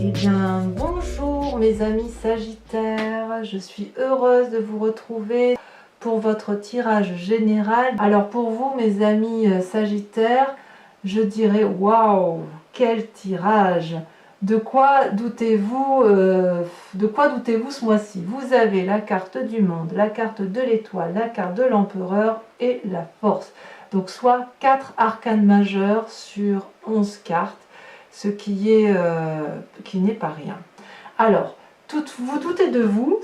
Eh bien, bonjour mes amis Sagittaires, je suis heureuse de vous retrouver pour votre tirage général. Alors pour vous mes amis Sagittaires, je dirais waouh, quel tirage! De quoi doutez-vous ce mois-ci? Vous avez la carte du monde, la carte de l'étoile, la carte de l'empereur et la force. Donc soit 4 arcanes majeurs sur 11 cartes, ce qui n'est pas rien. Alors, vous doutez de vous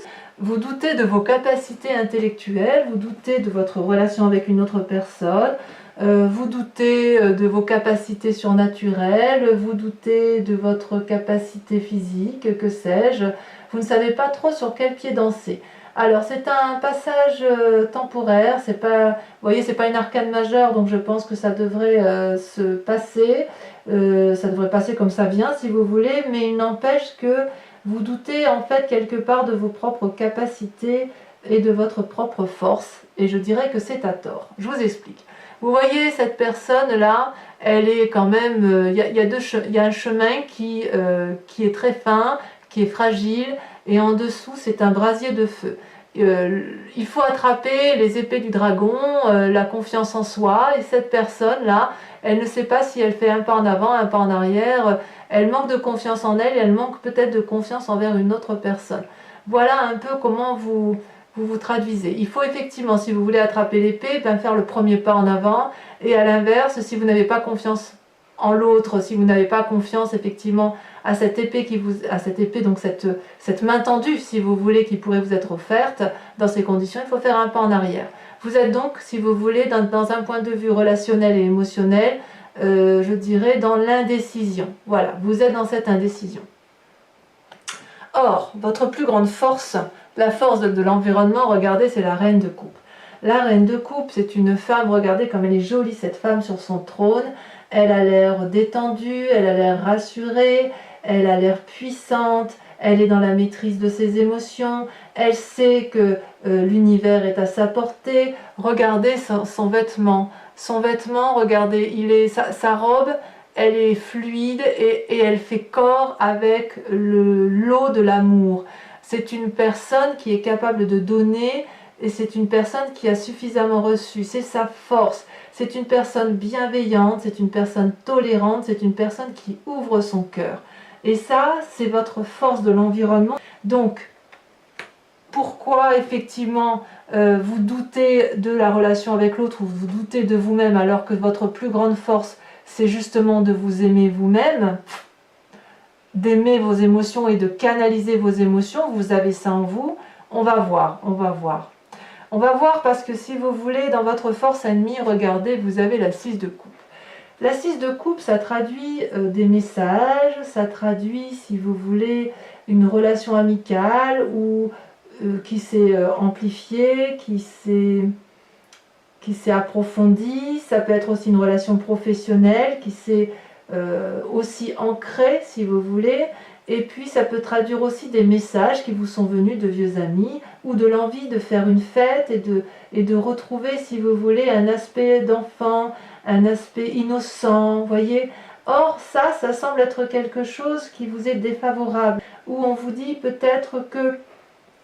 doutez de vos capacités intellectuelles, vous doutez de votre relation avec une autre personne, vous doutez de vos capacités surnaturelles, vous doutez de votre capacité physique, que sais-je, vous ne savez pas trop sur quel pied danser. Alors c'est un passage temporaire, c'est pas, vous voyez, c'est pas une arcane majeure, donc je pense que ça devrait se passer, ça devrait passer comme ça vient si vous voulez, mais il n'empêche que vous doutez en fait quelque part de vos propres capacités et de votre propre force, et je dirais que c'est à tort. Je vous explique. Vous voyez cette personne là, elle est quand même, il y a un chemin qui est très fin, qui est fragile, et en dessous c'est un brasier de feu. Il faut attraper les épées du dragon, la confiance en soi, et cette personne là, elle ne sait pas si elle fait un pas en avant, un pas en arrière, elle manque de confiance en elle et elle manque peut-être de confiance envers une autre personne. Voilà un peu comment vous traduisez. Il faut effectivement, si vous voulez attraper l'épée, faire le premier pas en avant, et à l'inverse, si vous n'avez pas confiance en l'autre, si vous n'avez pas confiance effectivement à cette épée donc cette main tendue, si vous voulez, qui pourrait vous être offerte, dans ces conditions, il faut faire un pas en arrière. Vous êtes donc, si vous voulez, dans un point de vue relationnel et émotionnel, je dirais dans l'indécision. Voilà, vous êtes dans cette indécision. Or, votre plus grande force, la force de l'environnement, regardez, c'est la reine de coupe. La reine de coupe, c'est une femme, regardez comme elle est jolie cette femme sur son trône, elle a l'air détendue, elle a l'air rassurée, elle a l'air puissante, elle est dans la maîtrise de ses émotions, elle sait que l'univers est à sa portée. Regardez son vêtement, regardez, sa robe, elle est fluide et elle fait corps avec l'eau de l'amour. C'est une personne qui est capable de donner et c'est une personne qui a suffisamment reçu. C'est sa force. C'est une personne bienveillante, c'est une personne tolérante, c'est une personne qui ouvre son cœur. Et ça, c'est votre force de l'environnement. Donc, pourquoi effectivement vous doutez de la relation avec l'autre ou vous doutez de vous-même alors que votre plus grande force, c'est justement de vous aimer vous-même, d'aimer vos émotions et de canaliser vos émotions. Vous avez ça en vous. On va voir, on va voir. On va voir parce que si vous voulez, dans votre force ennemie, regardez, vous avez la 6 de coupe. La 6 de coupe, ça traduit des messages, ça traduit, si vous voulez, une relation amicale ou qui s'est amplifiée, qui s'est approfondie. Ça peut être aussi une relation professionnelle qui s'est aussi ancrée, si vous voulez. Et puis ça peut traduire aussi des messages qui vous sont venus de vieux amis ou de l'envie de faire une fête et de retrouver, si vous voulez, un aspect d'enfant, un aspect innocent, voyez. Or ça semble être quelque chose qui vous est défavorable, où on vous dit peut-être que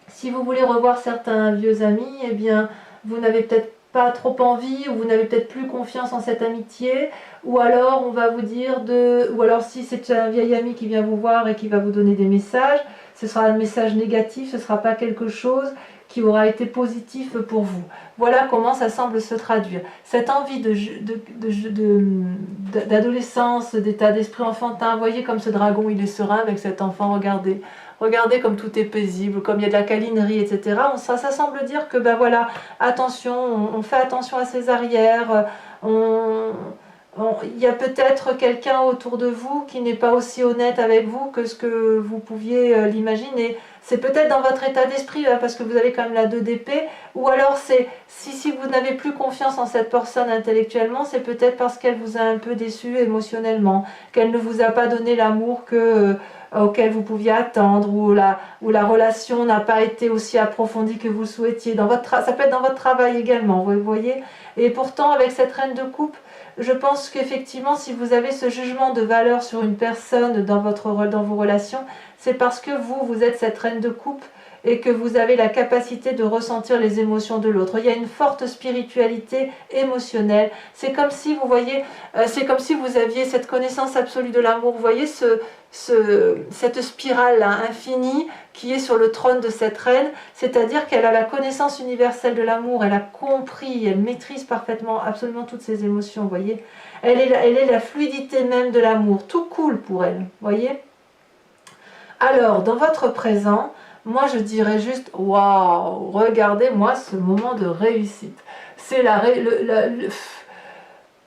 si vous voulez revoir certains vieux amis, eh bien vous n'avez peut-être pas trop envie, ou vous n'avez peut-être plus confiance en cette amitié, ou alors on va vous dire ou alors si c'est un vieil ami qui vient vous voir et qui va vous donner des messages, ce sera un message négatif, ce ne sera pas quelque chose qui aura été positif pour vous. Voilà comment ça semble se traduire. Cette envie d'adolescence, d'état d'esprit enfantin, voyez comme ce dragon il est serein avec cet enfant, regardez. Regardez comme tout est paisible, comme il y a de la câlinerie, etc. Ça semble dire que, ben voilà, attention, on fait attention à ses arrières, il y a peut-être quelqu'un autour de vous qui n'est pas aussi honnête avec vous que ce que vous pouviez l'imaginer. C'est peut-être dans votre état d'esprit, hein, parce que vous avez quand même la 2 d'épée, ou alors c'est si vous n'avez plus confiance en cette personne intellectuellement, c'est peut-être parce qu'elle vous a un peu déçu émotionnellement, qu'elle ne vous a pas donné l'amour auquel vous pouviez attendre, ou la relation n'a pas été aussi approfondie que vous le souhaitiez. Ça peut être dans votre travail également, vous voyez. Et pourtant, avec cette reine de coupe, je pense qu'effectivement, si vous avez ce jugement de valeur sur une personne dans vos relations, c'est parce que vous êtes cette reine de coupe et que vous avez la capacité de ressentir les émotions de l'autre. Il y a une forte spiritualité émotionnelle. C'est comme si, vous voyez, c'est comme si vous aviez cette connaissance absolue de l'amour. Vous voyez cette spirale là, infinie qui est sur le trône de cette reine, c'est-à-dire qu'elle a la connaissance universelle de l'amour, elle a compris, elle maîtrise parfaitement absolument toutes ses émotions, vous voyez. Elle est la fluidité même de l'amour, tout coule pour elle, vous voyez. Alors, dans votre présent, moi je dirais juste, waouh, regardez-moi ce moment de réussite. C'est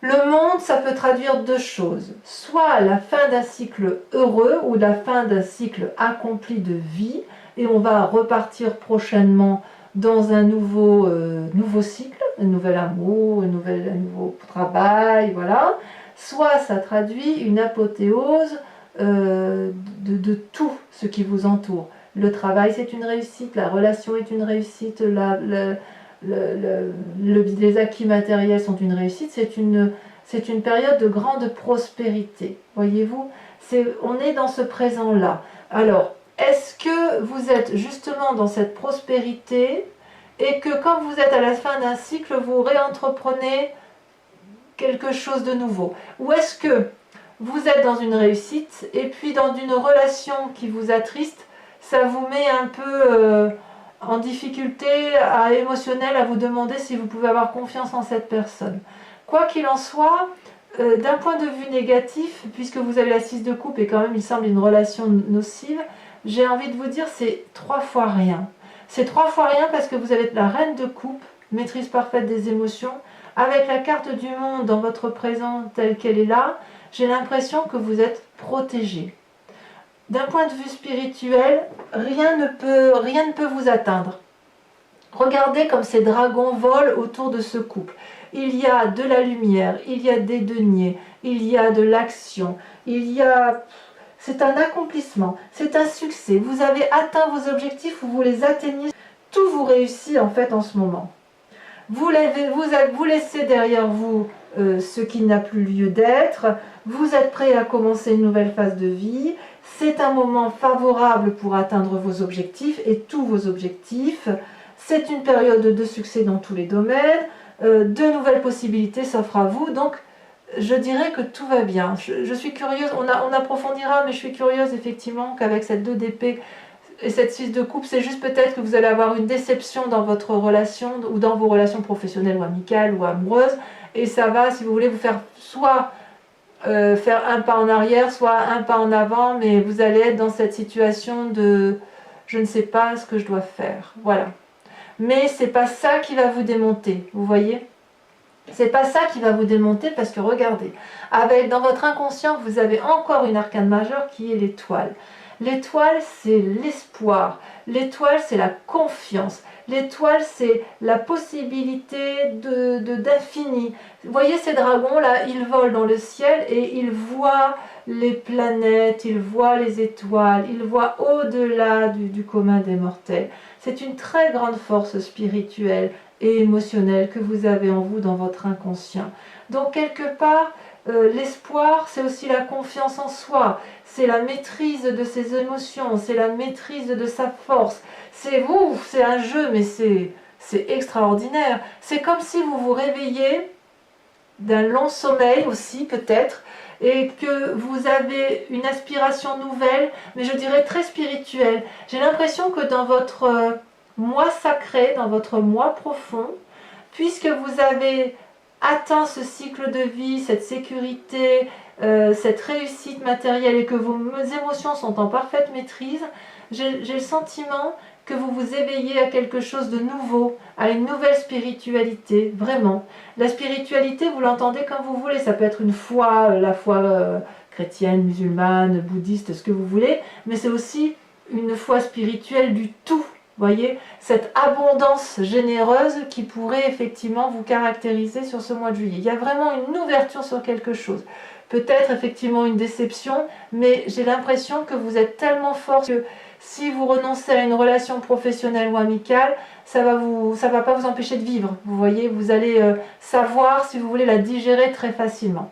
le monde, ça peut traduire deux choses. Soit la fin d'un cycle heureux ou la fin d'un cycle accompli de vie, et on va repartir prochainement dans un nouveau cycle, un nouvel amour, un nouveau travail, voilà. Soit ça traduit une apothéose de tout ce qui vous entoure. Le travail, c'est une réussite, la relation est une réussite, les acquis matériels sont une réussite, c'est une période de grande prospérité, voyez-vous, on est dans ce présent-là. Alors, est-ce que vous êtes justement dans cette prospérité et que quand vous êtes à la fin d'un cycle, vous réentreprenez quelque chose de nouveau? Ou est-ce que vous êtes dans une réussite et puis dans une relation qui vous attriste, ça vous met un peu en difficulté émotionnelle à vous demander si vous pouvez avoir confiance en cette personne. Quoi qu'il en soit, d'un point de vue négatif, puisque vous avez la 6 de coupe et quand même il semble une relation nocive, j'ai envie de vous dire c'est 3 fois rien. C'est 3 fois rien parce que vous avez la reine de coupe, maîtrise parfaite des émotions, avec la carte du monde dans votre présent telle qu'elle est là, j'ai l'impression que vous êtes protégé. D'un point de vue spirituel, rien ne peut vous atteindre. Regardez comme ces dragons volent autour de ce couple. Il y a de la lumière, il y a des deniers, il y a de l'action, c'est un accomplissement, c'est un succès. Vous avez atteint vos objectifs ou vous les atteignez. Tout vous réussit en fait en ce moment. Vous laissez derrière vous ce qui n'a plus lieu d'être. Vous êtes prêt à commencer une nouvelle phase de vie. C'est un moment favorable pour atteindre vos objectifs et tous vos objectifs. C'est une période de succès dans tous les domaines. De nouvelles possibilités s'offrent à vous. Donc, je dirais que tout va bien. Je suis curieuse, on approfondira, mais je suis curieuse effectivement qu'avec cette 2 d'épée et cette 6 de coupe, c'est juste peut-être que vous allez avoir une déception dans votre relation ou dans vos relations professionnelles ou amicales ou amoureuses. Et ça va, si vous voulez, vous faire soit faire un pas en arrière, soit un pas en avant, mais vous allez être dans cette situation de je ne sais pas ce que je dois faire. Voilà. Mais c'est pas ça qui va vous démonter, vous voyez? C'est pas ça qui va vous démonter parce que regardez, dans votre inconscient, vous avez encore une arcane majeure qui est l'étoile. L'étoile, c'est l'espoir. L'étoile, c'est la confiance. L'étoile, c'est la possibilité d'infini. Vous voyez ces dragons-là, ils volent dans le ciel et ils voient les planètes, ils voient les étoiles, ils voient au-delà du commun des mortels. C'est une très grande force spirituelle et émotionnelle que vous avez en vous dans votre inconscient. Donc quelque part, l'espoir, c'est aussi la confiance en soi, c'est la maîtrise de ses émotions, c'est la maîtrise de sa force. C'est un jeu, mais c'est extraordinaire. C'est comme si vous vous réveillez d'un long sommeil aussi, peut-être, et que vous avez une aspiration nouvelle, mais je dirais très spirituelle. J'ai l'impression que dans votre moi sacré, dans votre moi profond, puisque vous avez atteint ce cycle de vie, cette sécurité, cette réussite matérielle et que vos émotions sont en parfaite maîtrise, j'ai le sentiment que vous vous éveillez à quelque chose de nouveau, à une nouvelle spiritualité, vraiment. La spiritualité, vous l'entendez comme vous voulez, ça peut être une foi, la foi chrétienne, musulmane, bouddhiste, ce que vous voulez, mais c'est aussi une foi spirituelle du tout. Voyez, cette abondance généreuse qui pourrait effectivement vous caractériser sur ce mois de juillet. Il y a vraiment une ouverture sur quelque chose. Peut-être effectivement une déception, mais j'ai l'impression que vous êtes tellement fort que Si vous renoncez à une relation professionnelle ou amicale, ça va pas vous empêcher de vivre. Vous voyez, vous allez savoir si vous voulez la digérer très facilement.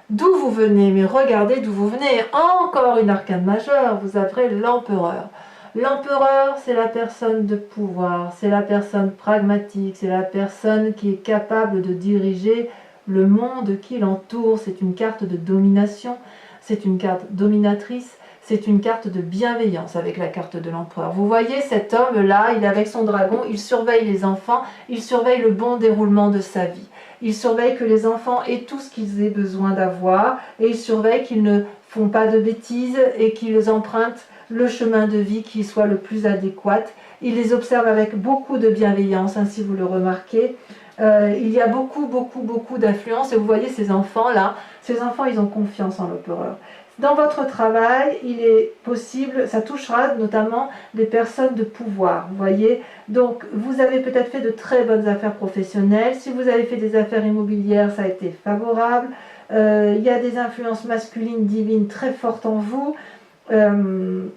D'où vous venez, mais regardez d'où vous venez. Encore une arcane majeure, vous avez l'empereur. L'empereur, c'est la personne de pouvoir, c'est la personne pragmatique, c'est la personne qui est capable de diriger le monde qui l'entoure. C'est une carte de domination, c'est une carte dominatrice, c'est une carte de bienveillance avec la carte de l'empereur. Vous voyez cet homme-là, il est avec son dragon, il surveille les enfants, il surveille le bon déroulement de sa vie. Il surveille que les enfants aient tout ce qu'ils aient besoin d'avoir et il surveille qu'ils ne font pas de bêtises et qu'ils empruntent le chemin de vie qui soit le plus adéquat. Il les observe avec beaucoup de bienveillance, hein, si vous le remarquez. Il y a beaucoup d'influence et vous voyez ces enfants-là, ces enfants ils ont confiance en l'empereur. Dans votre travail, il est possible, ça touchera notamment des personnes de pouvoir, vous voyez. Donc, vous avez peut-être fait de très bonnes affaires professionnelles. Si vous avez fait des affaires immobilières, ça a été favorable. Il y a des influences masculines divines très fortes en vous. Il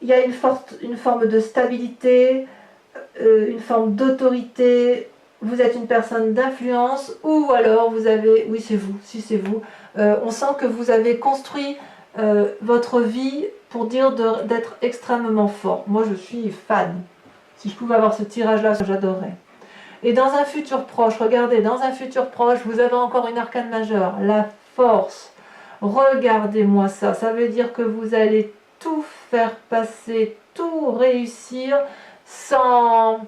y a une forme de stabilité, une forme d'autorité. Vous êtes une personne d'influence ou alors vous avez, oui c'est vous, si c'est vous, on sent que vous avez construit votre vie pour dire d'être extrêmement fort. Moi je suis fan. Si je pouvais avoir ce tirage-là, j'adorerais. Et dans un futur proche, regardez, dans un futur proche, vous avez encore une arcane majeure, la force. Regardez-moi ça, ça veut dire que vous allez tout faire passer, tout réussir sans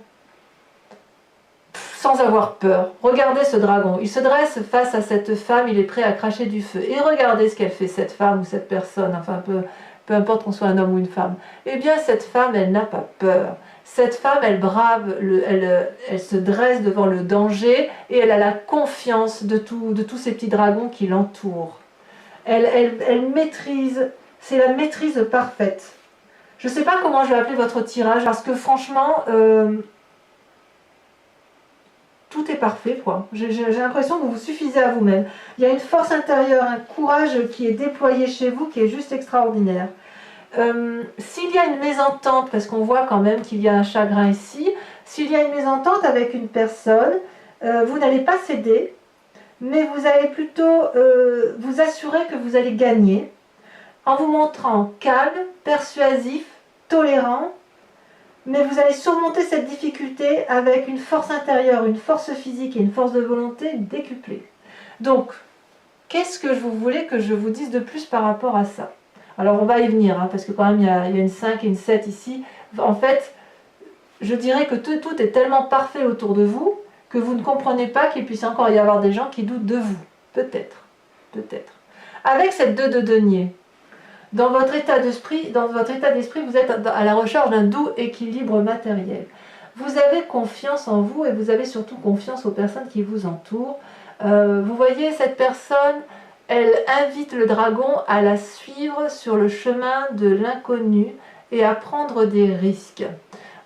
avoir peur. Regardez ce dragon, il se dresse face à cette femme, il est prêt à cracher du feu. Et regardez ce qu'elle fait, cette femme ou cette personne, enfin peu importe qu'on soit un homme ou une femme. Eh bien cette femme, elle n'a pas peur. Cette femme, elle brave, elle se dresse devant le danger et elle a la confiance de tous ces petits dragons qui l'entourent. Elle maîtrise, c'est la maîtrise parfaite. Je ne sais pas comment je vais appeler votre tirage parce que franchement... tout est parfait, quoi. J'ai l'impression que vous vous suffisez à vous-même. Il y a une force intérieure, un courage qui est déployé chez vous, qui est juste extraordinaire. S'il y a une mésentente, parce qu'on voit quand même qu'il y a un chagrin ici, s'il y a une mésentente avec une personne, vous n'allez pas céder, mais vous allez plutôt vous assurer que vous allez gagner, en vous montrant calme, persuasif, tolérant, mais vous allez surmonter cette difficulté avec une force intérieure, une force physique et une force de volonté décuplée. Donc, qu'est-ce que vous voulez que je vous dise de plus par rapport à ça? Alors, on va y venir, hein, parce que quand même, il y a une 5 et une 7 ici. En fait, je dirais que tout est tellement parfait autour de vous que vous ne comprenez pas qu'il puisse encore y avoir des gens qui doutent de vous. Peut-être, peut-être. Avec cette 2 de denier, dans votre état d'esprit, vous êtes à la recherche d'un doux équilibre matériel. Vous avez confiance en vous et vous avez surtout confiance aux personnes qui vous entourent. Vous voyez, cette personne, elle invite le dragon à la suivre sur le chemin de l'inconnu et à prendre des risques.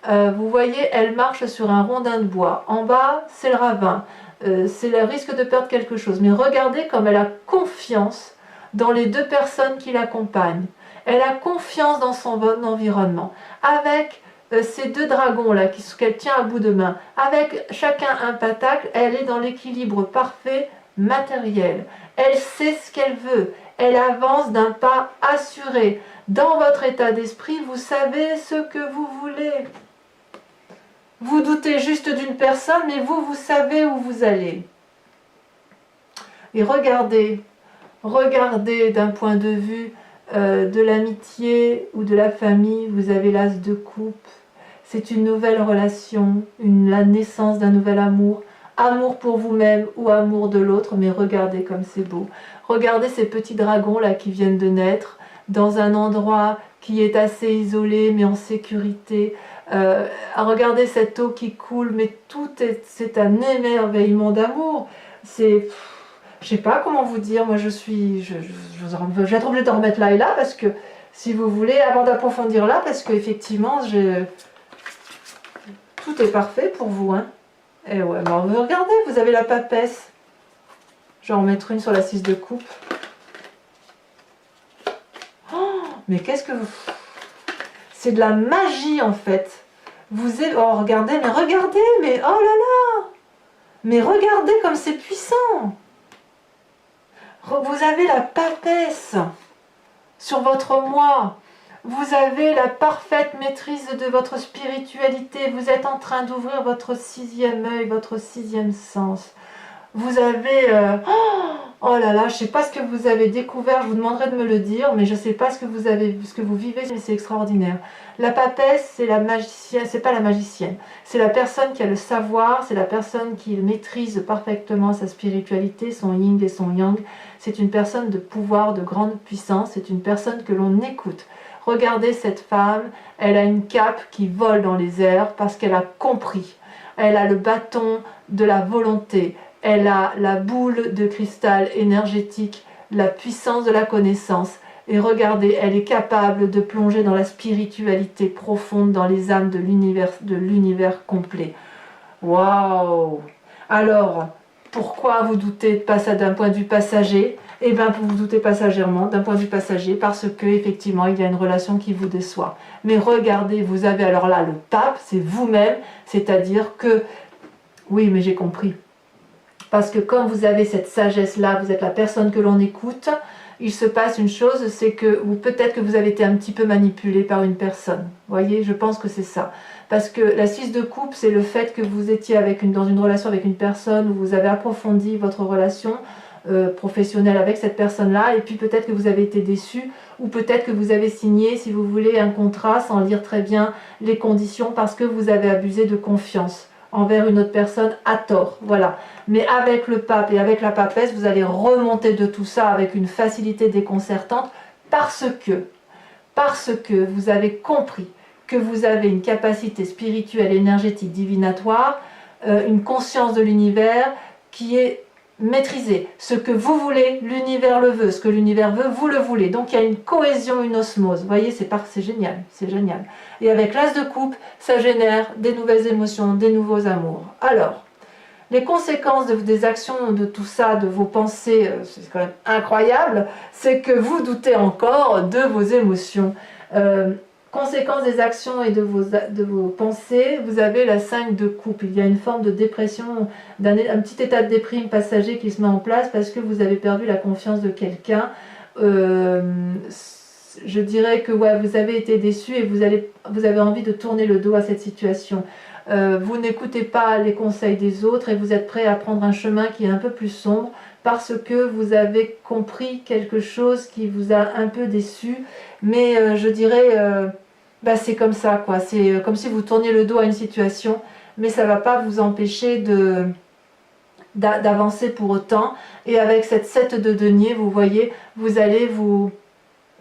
Vous voyez, elle marche sur un rondin de bois. En bas, c'est le ravin. C'est le risque de perdre quelque chose. Mais regardez comme elle a confiance dans les 2 personnes qui l'accompagnent. Elle a confiance dans son environnement. Avec ces 2 dragons-là qu'elle tient à bout de main, avec chacun un pentacle, elle est dans l'équilibre parfait matériel. Elle sait ce qu'elle veut. Elle avance d'un pas assuré. Dans votre état d'esprit, vous savez ce que vous voulez. Vous doutez juste d'une personne, mais vous savez où vous allez. Et regardez d'un point de vue de l'amitié ou de la famille, vous avez l'as de coupe. C'est une nouvelle relation, la naissance d'un nouvel amour. Amour pour vous-même ou amour de l'autre, mais regardez comme c'est beau. Regardez ces petits dragons là qui viennent de naître dans un endroit qui est assez isolé mais en sécurité. Regardez cette eau qui coule, mais c'est un émerveillement d'amour. C'est... Je sais pas comment vous dire, moi je vais être obligée de remettre là et là parce que si vous voulez, avant d'approfondir là, parce qu'effectivement, tout est parfait pour vous. Hein. Et ouais, alors regardez, vous avez la papesse. Je vais en mettre une sur la 6 de coupe. Oh, Mais qu'est-ce que vous... C'est de la magie en fait. Vous êtes... Oh, regardez, mais oh là là! Mais regardez comme c'est puissant! Vous avez la papesse sur votre moi. Vous avez la parfaite maîtrise de votre spiritualité. Vous êtes en train d'ouvrir votre sixième œil, votre sixième sens. Vous avez... oh là là, je ne sais pas ce que vous avez découvert, je vous demanderai de me le dire, mais je ne sais pas ce que vous vivez, mais c'est extraordinaire. La papesse, c'est la magicienne, c'est pas la magicienne, c'est la personne qui a le savoir, c'est la personne qui maîtrise parfaitement sa spiritualité, son yin et son yang. C'est une personne de pouvoir, de grande puissance, c'est une personne que l'on écoute. Regardez cette femme, elle a une cape qui vole dans les airs parce qu'elle a compris. Elle a le bâton de la volonté. Elle a la boule de cristal énergétique, la puissance de la connaissance. Et regardez, elle est capable de plonger dans la spiritualité profonde, dans les âmes de l'univers complet. Waouh! Alors, pourquoi vous doutez de ça d'un point de vue passager? Eh bien, vous doutez passagèrement d'un point de vue passager parce que effectivement, il y a une relation qui vous déçoit. Mais regardez, vous avez alors là le pape, c'est vous-même, c'est-à-dire que... Oui, mais j'ai compris. Parce que quand vous avez cette sagesse-là, vous êtes la personne que l'on écoute, il se passe une chose, c'est que, ou peut-être que vous avez été un petit peu manipulé par une personne. Vous voyez, je pense que c'est ça. Parce que la 6 de coupe, c'est le fait que vous étiez dans une relation avec une personne, où vous avez approfondi votre relation professionnelle avec cette personne-là, et puis peut-être que vous avez été déçu, ou peut-être que vous avez signé, si vous voulez, un contrat sans lire très bien les conditions, parce que vous avez abusé de confiance envers une autre personne à tort, voilà. Mais avec le pape et avec la papesse, vous allez remonter de tout ça avec une facilité déconcertante parce que vous avez compris que vous avez une capacité spirituelle, énergétique, divinatoire, une conscience de l'univers qui est maîtrisée. Ce que vous voulez, l'univers le veut. Ce que l'univers veut, vous le voulez. Donc il y a une cohésion, une osmose. Vous voyez, c'est génial, c'est génial. Et avec l'as de coupe, ça génère des nouvelles émotions, des nouveaux amours. Alors, les conséquences des actions, de tout ça, de vos pensées, c'est quand même incroyable, c'est que vous doutez encore de vos émotions. Conséquence des actions et de vos pensées, vous avez la 5 de coupe. Il y a une forme de dépression, un petit état de déprime passager qui se met en place parce que vous avez perdu la confiance de quelqu'un. Je dirais que ouais, vous avez été déçu et vous avez envie de tourner le dos à cette situation. Vous n'écoutez pas les conseils des autres et vous êtes prêt à prendre un chemin qui est un peu plus sombre parce que vous avez compris quelque chose qui vous a un peu déçu. Mais je dirais, c'est comme ça, quoi. C'est comme si vous tourniez le dos à une situation, mais ça ne va pas vous empêcher d'avancer pour autant. Et avec cette 7 de denier, vous voyez, vous allez vous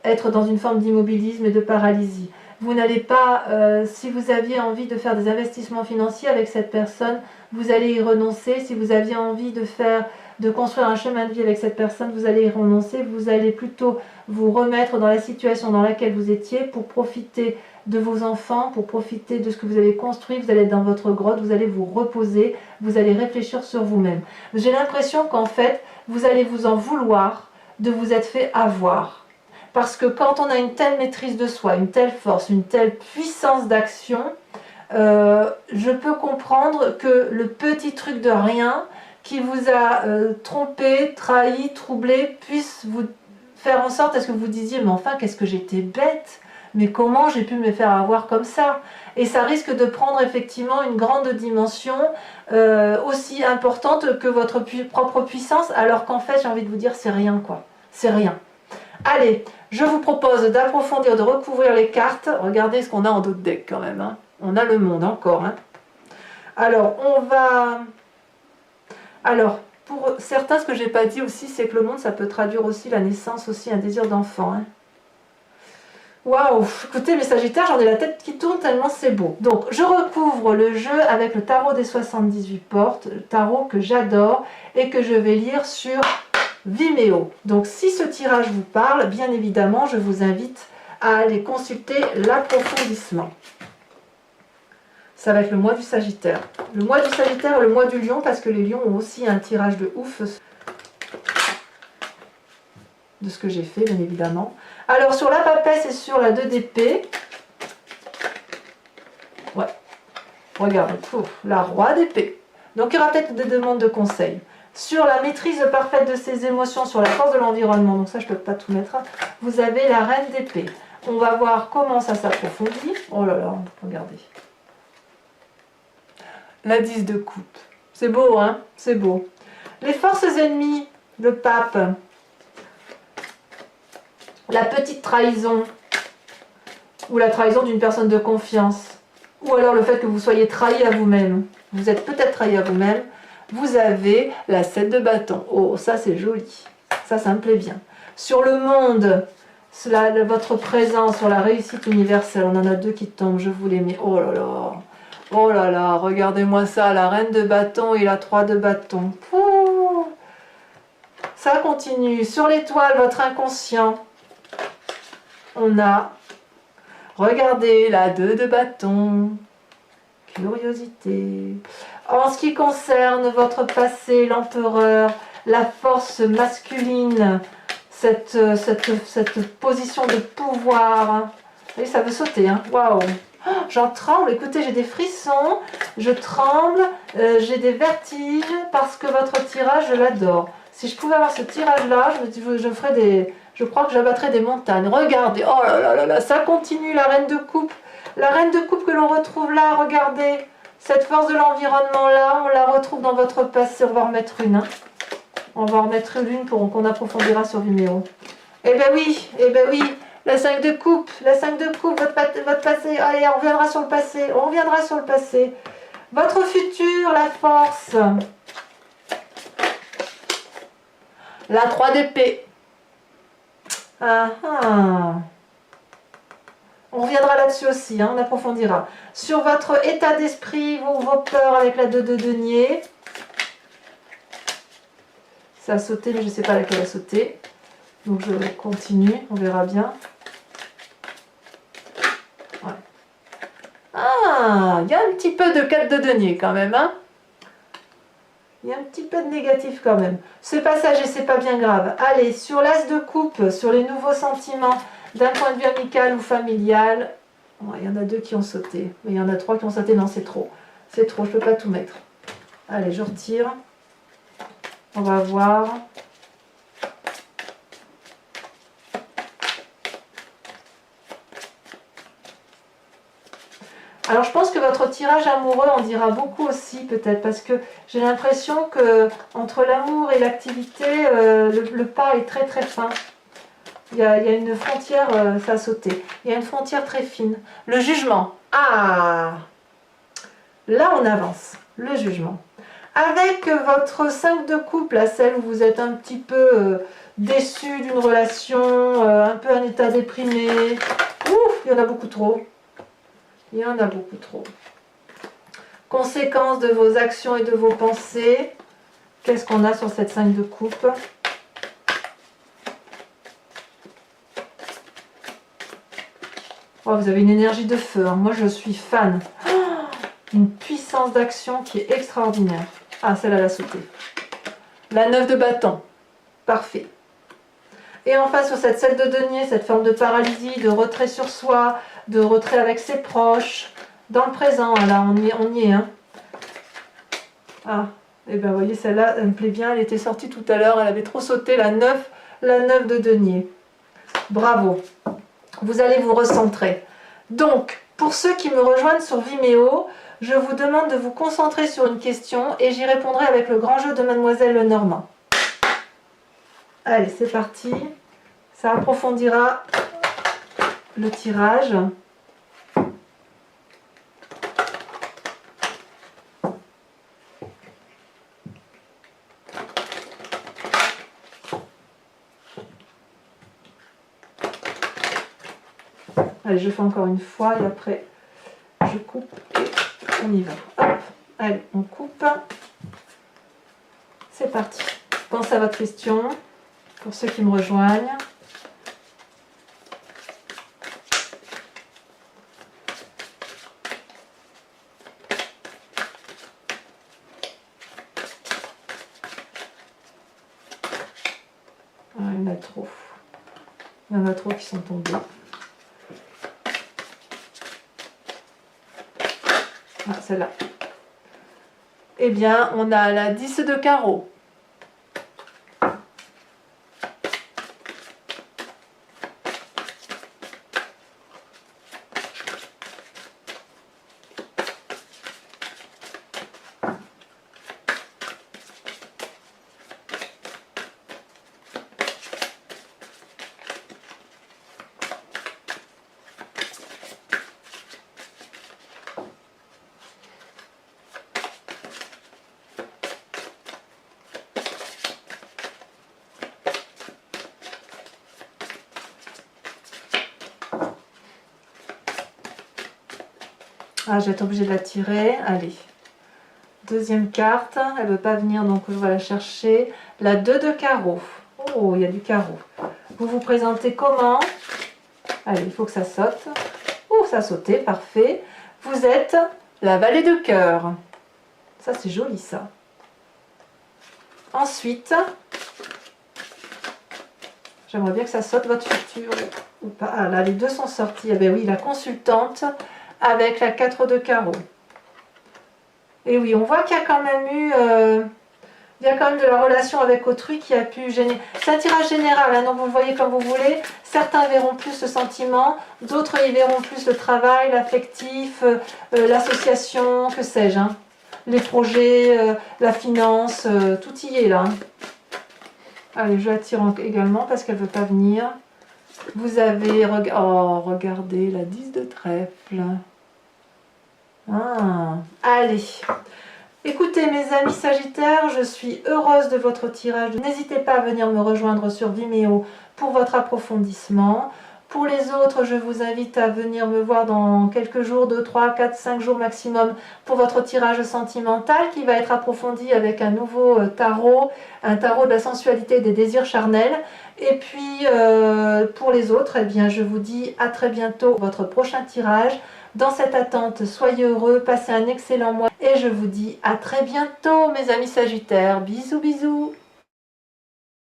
être dans une forme d'immobilisme et de paralysie. Vous n'allez pas, si vous aviez envie de faire des investissements financiers avec cette personne, vous allez y renoncer. Si vous aviez envie de construire un chemin de vie avec cette personne, vous allez y renoncer. Vous allez plutôt vous remettre dans la situation dans laquelle vous étiez pour profiter de vos enfants, pour profiter de ce que vous avez construit. Vous allez être dans votre grotte, vous allez vous reposer, vous allez réfléchir sur vous-même. J'ai l'impression qu'en fait, vous allez vous en vouloir de vous être fait avoir. Parce que quand on a une telle maîtrise de soi, une telle force, une telle puissance d'action, je peux comprendre que le petit truc de rien qui vous a trompé, trahi, troublé, puisse vous faire en sorte à ce que vous disiez « mais enfin, qu'est-ce que j'étais bête, mais comment j'ai pu me faire avoir comme ça ?» Et ça risque de prendre effectivement une grande dimension aussi importante que votre propre puissance, alors qu'en fait, j'ai envie de vous dire, c'est rien, quoi. C'est rien. Allez, je vous propose d'approfondir, de recouvrir les cartes. Regardez ce qu'on a en dos de deck quand même. Hein. On a le monde encore. Hein. Alors, on va... Alors, pour certains, ce que je n'ai pas dit aussi, c'est que le monde, ça peut traduire aussi la naissance, aussi un désir d'enfant. Hein. Waouh, écoutez, mes Sagittaires, j'en ai la tête qui tourne tellement c'est beau. Donc, je recouvre le jeu avec le tarot des 78 portes, le tarot que j'adore et que je vais lire sur Vimeo. Donc si ce tirage vous parle, bien évidemment, je vous invite à aller consulter l'approfondissement. Ça va être le mois du Sagittaire. Le mois du Sagittaire et le mois du Lion, parce que les Lions ont aussi un tirage de ouf de ce que j'ai fait, bien évidemment. Alors sur la papesse et sur la 2 d'épée, ouais, regardez, la roi d'épée. Donc il y aura peut-être des demandes de conseils. Sur la maîtrise parfaite de ses émotions, sur la force de l'environnement, donc ça je ne peux pas tout mettre, vous avez la reine d'épée. On va voir comment ça s'approfondit. Oh là là, regardez. La 10 de coupe. C'est beau, hein? C'est beau. Les forces ennemies, le pape. La petite trahison. Ou la trahison d'une personne de confiance. Ou alors le fait que vous soyez trahi à vous-même. Vous êtes peut-être trahi à vous-même. Vous avez la 7 de bâton. Oh, ça c'est joli. Ça me plaît bien. Sur le monde, votre présence, sur la réussite universelle, on en a 2 qui tombent, je vous les mets. Oh là là. Oh là là, regardez-moi ça, la reine de bâton et la 3 de bâton. Pouh. Ça continue. Sur l'étoile, votre inconscient, on a, regardez, la 2 de bâton. Curiosité. En ce qui concerne votre passé, l'empereur, la force masculine, cette position de pouvoir. Et ça veut sauter, hein. Waouh! J'en tremble, écoutez, j'ai des frissons, je tremble, j'ai des vertiges parce que votre tirage, je l'adore. Si je pouvais avoir ce tirage-là, je crois que j'abattrais des montagnes. Regardez, oh là là là là, ça continue, la reine de coupe. La reine de coupe que l'on retrouve là, regardez. Cette force de l'environnement là, on la retrouve dans votre passé. On va en remettre une. Hein. On va en remettre une qu'on approfondira sur Vimeo. Eh ben oui. La 5 de coupe, votre passé. Allez, on reviendra sur le passé. Votre futur, la force. La 3 d'épée. Ah ah. On reviendra là-dessus aussi, hein, on approfondira. Sur votre état d'esprit, vos peurs avec la 2 de denier. Ça a sauté, mais je ne sais pas laquelle a sauté. Donc je continue, on verra bien. Ouais. Ah, il y a un petit peu de 4 de denier quand même, hein. Il y a un petit peu de négatif quand même. C'est passager, c'est pas bien grave. Allez, sur l'as de coupe, sur les nouveaux sentiments d'un point de vue amical ou familial. Ouais, il y en a 2 qui ont sauté. Mais il y en a 3 qui ont sauté. Non, c'est trop. C'est trop, je peux pas tout mettre. Allez, je retire. On va voir. Alors je pense que votre tirage amoureux en dira beaucoup aussi peut-être parce que j'ai l'impression que entre l'amour et l'activité, le pas est très très fin. Il y a une frontière, ça a sauté. Il y a une frontière très fine. Le jugement. Ah! Là on avance. Le jugement. Avec votre 5 de coupe, là, celle où vous êtes un petit peu déçu d'une relation, un peu en état déprimé. Ouf, il y en a beaucoup trop. Il y en a beaucoup trop. Conséquences de vos actions et de vos pensées. Qu'est-ce qu'on a sur cette 5 de coupe? Oh, vous avez une énergie de feu. Hein. Moi, je suis fan. Oh, une puissance d'action qui est extraordinaire. Ah, celle-là, elle a sauté. La 9 de bâton. Parfait. Et enfin, sur cette 7 de denier, cette forme de paralysie, de retrait sur soi, de retrait avec ses proches, dans le présent, là, on y est. Hein. Ah, et bien, vous voyez, celle-là, elle me plaît bien, elle était sortie tout à l'heure, elle avait trop sauté, la 9 de denier. Bravo. Vous allez vous recentrer. Donc, pour ceux qui me rejoignent sur Vimeo, je vous demande de vous concentrer sur une question et j'y répondrai avec le grand jeu de Mademoiselle Lenormand. Allez, c'est parti. Ça approfondira le tirage. Allez, je fais encore une fois et après je coupe et on y va. Hop, allez, on coupe. C'est parti. Pensez à votre question pour ceux qui me rejoignent. Ah, il y en a trop. Il y en a trop qui sont tombés. Ah, celle-là. Eh bien, on a la 10 de carreau. Ah, je vais être obligée de la tirer. Allez. Deuxième carte. Elle ne veut pas venir, donc je vais la chercher. La 2 de carreau. Oh, il y a du carreau. Vous vous présentez comment? Allez, il faut que ça saute. Oh, ça a sauté, parfait. Vous êtes la vallée de cœur. Ça, c'est joli, ça. Ensuite, j'aimerais bien que ça saute votre futur. Ou pas. Ah, là, les deux sont sortis. Eh bien oui, la consultante avec la 4 de carreau. Et oui, on voit qu'il y a quand même eu... il y a quand même de la relation avec autrui qui a pu gêner. C'est un tirage général, hein, donc vous le voyez comme vous voulez. Certains verront plus le sentiment, d'autres y verront plus le travail, l'affectif, l'association, que sais-je. Hein. Les projets, la finance, tout y est là. Hein. Allez, je la tire également parce qu'elle ne veut pas venir. Vous avez... Oh, regardez, la 10 de trèfle. Ah, allez. Écoutez mes amis Sagittaires, je suis heureuse de votre tirage. N'hésitez pas à venir me rejoindre sur Vimeo pour votre approfondissement. Pour les autres, je vous invite à venir me voir dans quelques jours, 2, 3, 4, 5 jours maximum pour votre tirage sentimental qui va être approfondi avec un nouveau tarot, un tarot de la sensualité et des désirs charnels. Et puis pour les autres, eh bien, je vous dis à très bientôt pour votre prochain tirage. Dans cette attente, soyez heureux, passez un excellent mois et je vous dis à très bientôt mes amis Sagittaires. Bisous bisous.